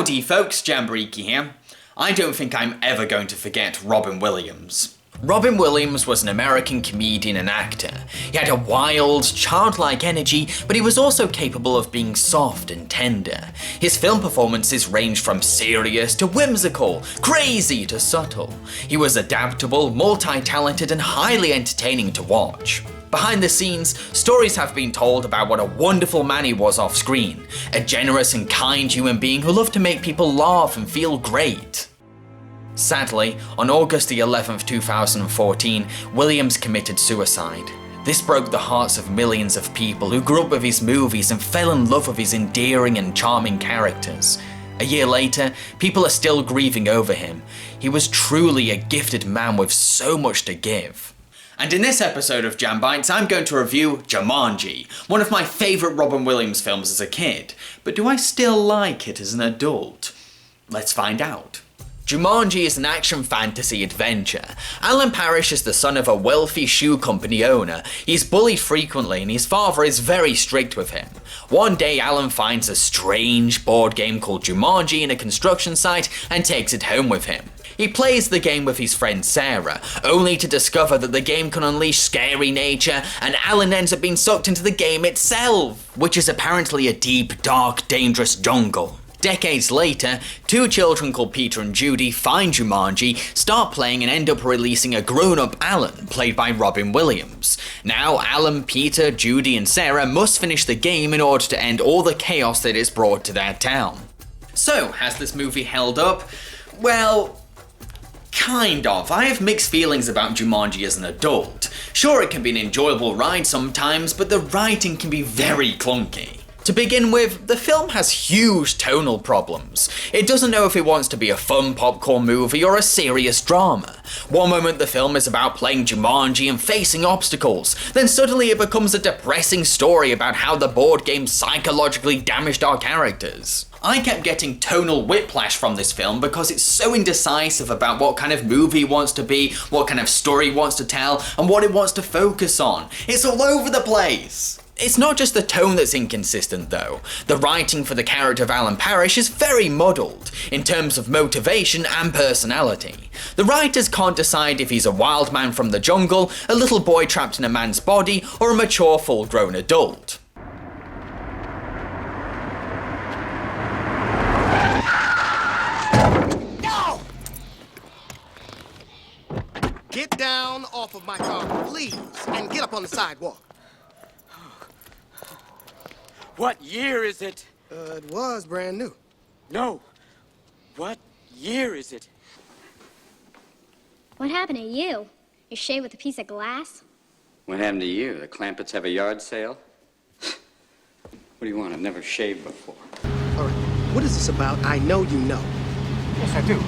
Howdy folks, Jambareeqi here. I don't think I'm ever going to forget Robin Williams. Robin Williams was an American comedian and actor. He had a wild, childlike energy, but he was also capable of being soft and tender. His film performances ranged from serious to whimsical, crazy to subtle. He was adaptable, multi-talented, and highly entertaining to watch. Behind the scenes, stories have been told about what a wonderful man he was off screen, a generous and kind human being who loved to make people laugh and feel great. Sadly, on August the 11th, 2014, Williams committed suicide. This broke the hearts of millions of people who grew up with his movies and fell in love with his endearing and charming characters. A year later, people are still grieving over him. He was truly a gifted man with so much to give. And in this episode of Jam Bites, I'm going to review Jumanji, one of my favourite Robin Williams films as a kid. But do I still like it as an adult? Let's find out. Jumanji is an action fantasy adventure. Alan Parrish is the son of a wealthy shoe company owner. He's bullied frequently and his father is very strict with him. One day Alan finds a strange board game called Jumanji in a construction site and takes it home with him. He plays the game with his friend Sarah, only to discover that the game can unleash scary nature, and Alan ends up being sucked into the game itself, which is apparently a deep, dark, dangerous jungle. Decades later, two children called Peter and Judy find Jumanji, start playing and end up releasing a grown-up Alan, played by Robin Williams. Now Alan, Peter, Judy and Sarah must finish the game in order to end all the chaos that is brought to their town. So, has this movie held up? Well, kind of. I have mixed feelings about Jumanji as an adult. Sure, it can be an enjoyable ride sometimes, but the writing can be very clunky. To begin with, the film has huge tonal problems. It doesn't know if it wants to be a fun popcorn movie or a serious drama. One moment the film is about playing Jumanji and facing obstacles, then suddenly it becomes a depressing story about how the board game psychologically damaged our characters. I kept getting tonal whiplash from this film because it's so indecisive about what kind of movie it wants to be, what kind of story it wants to tell, and what it wants to focus on. It's all over the place. It's not just the tone that's inconsistent though. The writing for the character of Alan Parrish is very muddled, in terms of motivation and personality. The writers can't decide if he's a wild man from the jungle, a little boy trapped in a man's body, or a mature full-grown adult. Get down off of my car, please, and get up on the sidewalk. What year is it? It was brand new. No. What year is it? What happened to you? You shaved with a piece of glass? What happened to you? The Clampetts have a yard sale? What do you want? I've never shaved before. All right, what is this about? I know you know. Yes, I do.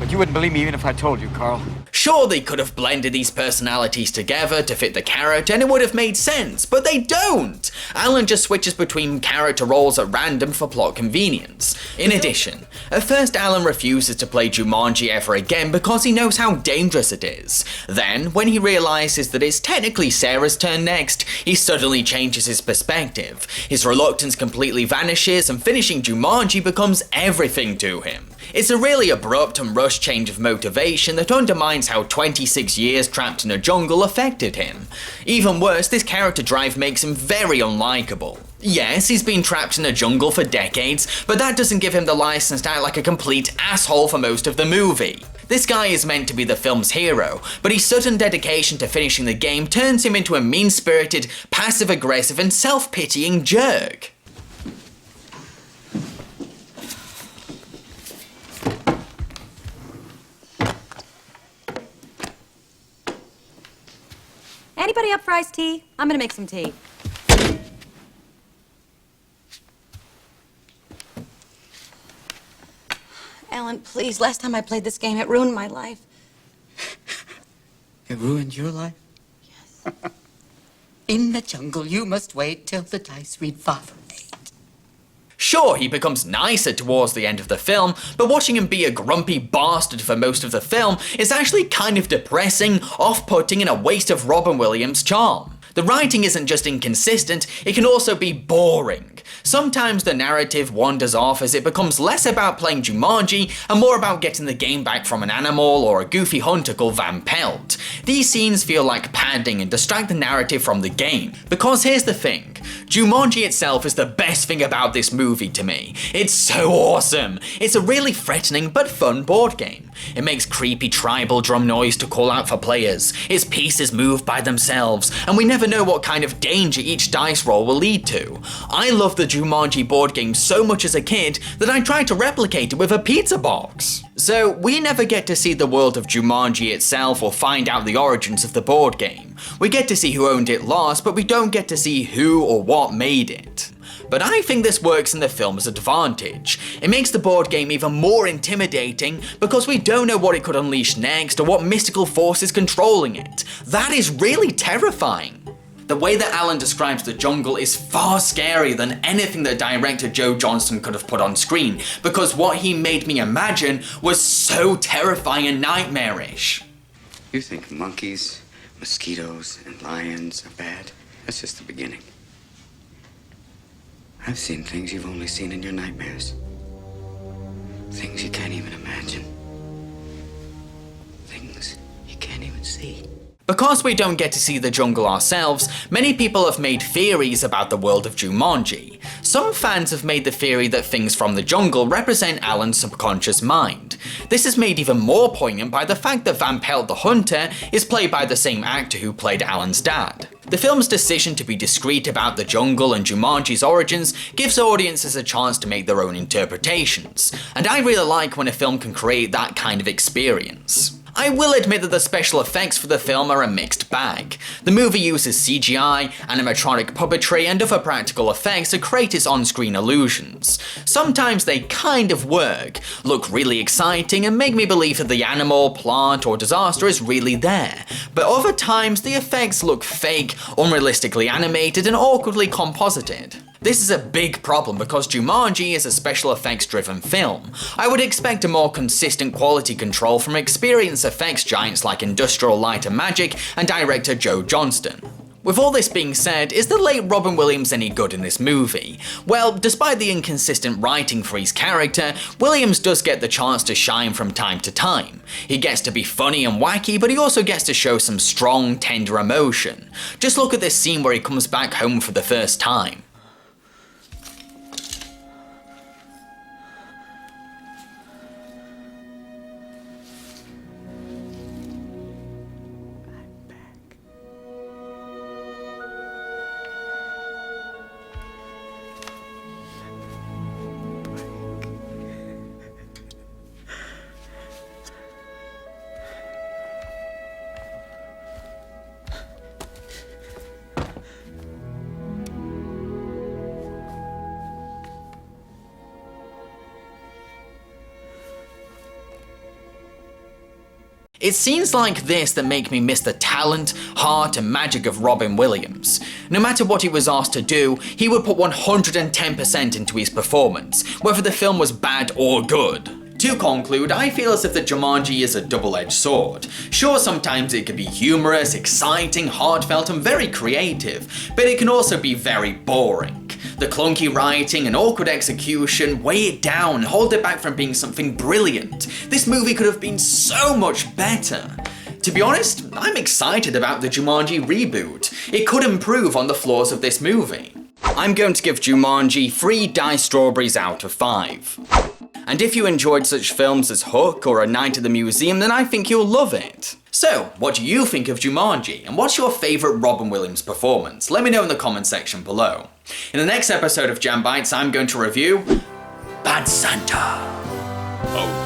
But you wouldn't believe me even if I told you, Carl. Sure, they could have blended these personalities together to fit the character and it would have made sense, but they don't! Alan just switches between character roles at random for plot convenience. In addition, at first Alan refuses to play Jumanji ever again because he knows how dangerous it is. Then, when he realises that it's technically Sarah's turn next, he suddenly changes his perspective. His reluctance completely vanishes and finishing Jumanji becomes everything to him. It's a really abrupt and rushed change of motivation that undermines how 26 years trapped in a jungle affected him. Even worse, this character drive makes him very unlikable. Yes, he's been trapped in a jungle for decades, but that doesn't give him the license to act like a complete asshole for most of the movie. This guy is meant to be the film's hero, but his sudden dedication to finishing the game turns him into a mean-spirited, passive-aggressive and self-pitying jerk. Anybody up for iced tea? I'm gonna make some tea. Alan, please, last time I played this game, it ruined my life. It ruined your life? Yes. In the jungle, you must wait till the dice read father made. Sure, he becomes nicer towards the end of the film, but watching him be a grumpy bastard for most of the film is actually kind of depressing, off-putting, and a waste of Robin Williams' charm. The writing isn't just inconsistent, it can also be boring. Sometimes the narrative wanders off as it becomes less about playing Jumanji and more about getting the game back from an animal or a goofy hunter called Van Pelt. These scenes feel like padding and distract the narrative from the game. Because here's the thing, Jumanji itself is the best thing about this movie to me. It's so awesome! It's a really threatening but fun board game. It makes creepy tribal drum noise to call out for players, its pieces move by themselves, and we never know what kind of danger each dice roll will lead to. I love the Jumanji board game so much as a kid that I tried to replicate it with a pizza box. So we never get to see the world of Jumanji itself or find out the origins of the board game. We get to see who owned it last, but we don't get to see who or what made it. But I think this works in the film's advantage. It makes the board game even more intimidating because we don't know what it could unleash next or what mystical force is controlling it. That is really terrifying. The way that Alan describes the jungle is far scarier than anything that director Joe Johnston could have put on screen, because what he made me imagine was so terrifying and nightmarish. You think monkeys, mosquitoes, and lions are bad? That's just the beginning. I've seen things you've only seen in your nightmares. Things you can't even imagine. Things you can't even see. Because we don't get to see the jungle ourselves, many people have made theories about the world of Jumanji. Some fans have made the theory that things from the jungle represent Alan's subconscious mind. This is made even more poignant by the fact that Van Pelt the Hunter is played by the same actor who played Alan's dad. The film's decision to be discreet about the jungle and Jumanji's origins gives audiences a chance to make their own interpretations, and I really like when a film can create that kind of experience. I will admit that the special effects for the film are a mixed bag. The movie uses CGI, animatronic puppetry, and other practical effects to create its on-screen illusions. Sometimes they kind of work, look really exciting, and make me believe that the animal, plant, or disaster is really there. But other times the effects look fake, unrealistically animated, and awkwardly composited. This is a big problem because Jumanji is a special effects driven film. I would expect a more consistent quality control from experienced effects giants like Industrial Light and Magic and director Joe Johnston. With all this being said, is the late Robin Williams any good in this movie? Well, despite the inconsistent writing for his character, Williams does get the chance to shine from time to time. He gets to be funny and wacky, but he also gets to show some strong, tender emotion. Just look at this scene where he comes back home for the first time. It's scenes like this that make me miss the talent, heart, and magic of Robin Williams. No matter what he was asked to do, he would put 110% into his performance, whether the film was bad or good. To conclude, I feel as if the Jumanji is a double-edged sword. Sure, sometimes it can be humorous, exciting, heartfelt, and very creative, but it can also be very boring. The clunky writing and awkward execution weigh it down and hold it back from being something brilliant. This movie could have been so much better. To be honest, I'm excited about the Jumanji reboot. It could improve on the flaws of this movie. I'm going to give Jumanji 3 diced strawberries out of 5. And if you enjoyed such films as Hook or A Night at the Museum, then I think you'll love it. So, what do you think of Jumanji, and what's your favourite Robin Williams performance? Let me know in the comment section below. In the next episode of Jam Bites, I'm going to review Bad Santa. Oh.